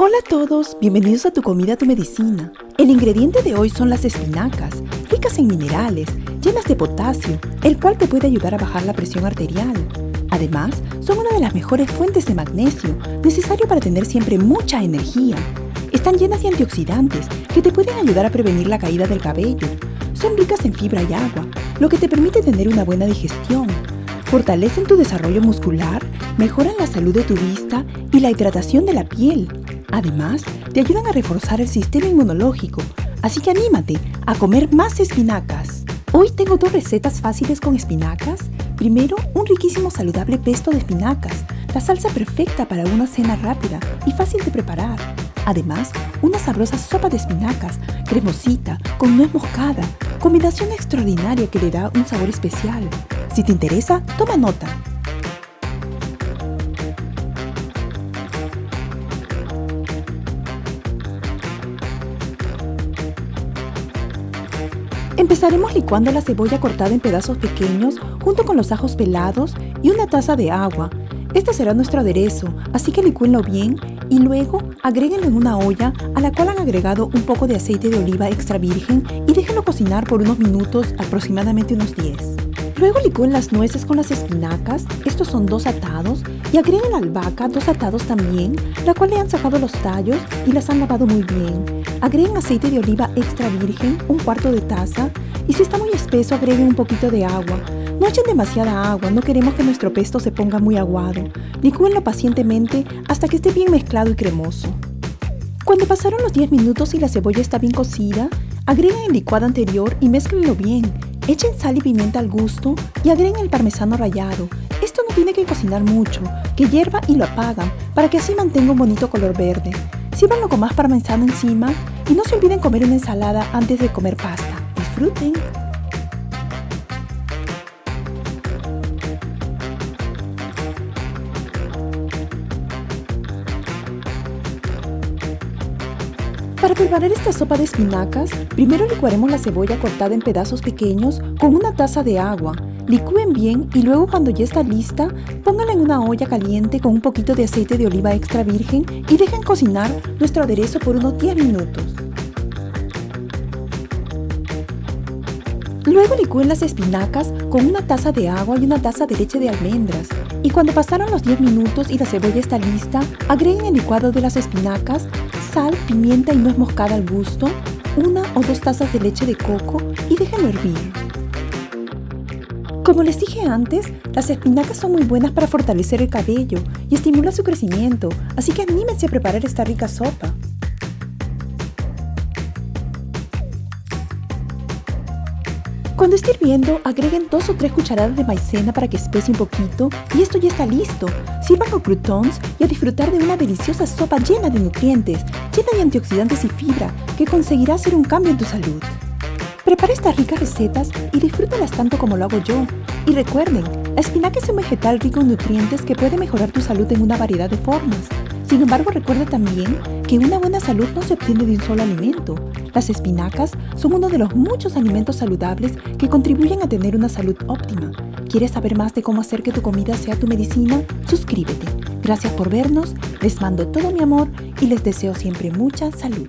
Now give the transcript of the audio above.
Hola a todos, bienvenidos a Tu Comida, Tu Medicina. El ingrediente de hoy son las espinacas, ricas en minerales, llenas de potasio, el cual te puede ayudar a bajar la presión arterial. Además, son una de las mejores fuentes de magnesio, necesario para tener siempre mucha energía. Están llenas de antioxidantes que te pueden ayudar a prevenir la caída del cabello. Son ricas en fibra y agua, lo que te permite tener una buena digestión. Fortalecen tu desarrollo muscular, mejoran la salud de tu vista y la hidratación de la piel. Además, te ayudan a reforzar el sistema inmunológico, así que anímate a comer más espinacas. Hoy tengo 2 recetas fáciles con espinacas. Primero, un riquísimo saludable pesto de espinacas, la salsa perfecta para una cena rápida y fácil de preparar. Además, una sabrosa sopa de espinacas, cremosita, con nuez moscada, combinación extraordinaria que le da un sabor especial. Si te interesa, toma nota. Empezaremos licuando la cebolla cortada en pedazos pequeños junto con los ajos pelados y una taza de agua. Este será nuestro aderezo, así que licúenlo bien y luego agréguenlo en una olla a la cual han agregado un poco de aceite de oliva extra virgen y déjenlo cocinar por unos minutos, aproximadamente unos 10. Luego licúen las nueces con las espinacas, estos son 2 atados, y agreguen la albahaca, 2 atados también, la cual le han sacado los tallos y las han lavado muy bien. Agreguen aceite de oliva extra virgen, 1/4 de taza, y si está muy espeso agreguen un poquito de agua. No echen demasiada agua, no queremos que nuestro pesto se ponga muy aguado. Licúenlo pacientemente hasta que esté bien mezclado y cremoso. Cuando pasaron los 10 minutos y la cebolla está bien cocida, agreguen el licuado anterior y mézclenlo bien. Echen sal y pimienta al gusto y agreguen el parmesano rallado. Esto no tiene que cocinar mucho, que hierva y lo apagan para que así mantenga un bonito color verde. Sírvanlo con más parmesano encima y no se olviden comer una ensalada antes de comer pasta. ¡Disfruten! Para preparar esta sopa de espinacas, primero licuaremos la cebolla cortada en pedazos pequeños con una taza de agua. Licúen bien y luego cuando ya está lista, pónganla en una olla caliente con un poquito de aceite de oliva extra virgen y dejen cocinar nuestro aderezo por unos 10 minutos. Luego licúen las espinacas con una taza de agua y una taza de leche de almendras. Y cuando pasaron los 10 minutos y la cebolla está lista, agreguen el licuado de las espinacas, sal, pimienta y nuez moscada al gusto, 1 o 2 tazas de leche de coco y déjenlo hervir. Como les dije antes, las espinacas son muy buenas para fortalecer el cabello y estimulan su crecimiento, así que anímense a preparar esta rica sopa. Cuando esté hirviendo, agreguen 2 o 3 cucharadas de maicena para que espese un poquito y esto ya está listo. Sirvan con croutons y a disfrutar de una deliciosa sopa llena de nutrientes, llena de antioxidantes y fibra que conseguirá hacer un cambio en tu salud. Prepara estas ricas recetas y disfrútalas tanto como lo hago yo. Y recuerden, la espinaca es un vegetal rico en nutrientes que puede mejorar tu salud en una variedad de formas. Sin embargo, recuerda también que una buena salud no se obtiene de un solo alimento. Las espinacas son uno de los muchos alimentos saludables que contribuyen a tener una salud óptima. ¿Quieres saber más de cómo hacer que tu comida sea tu medicina? Suscríbete. Gracias por vernos, les mando todo mi amor y les deseo siempre mucha salud.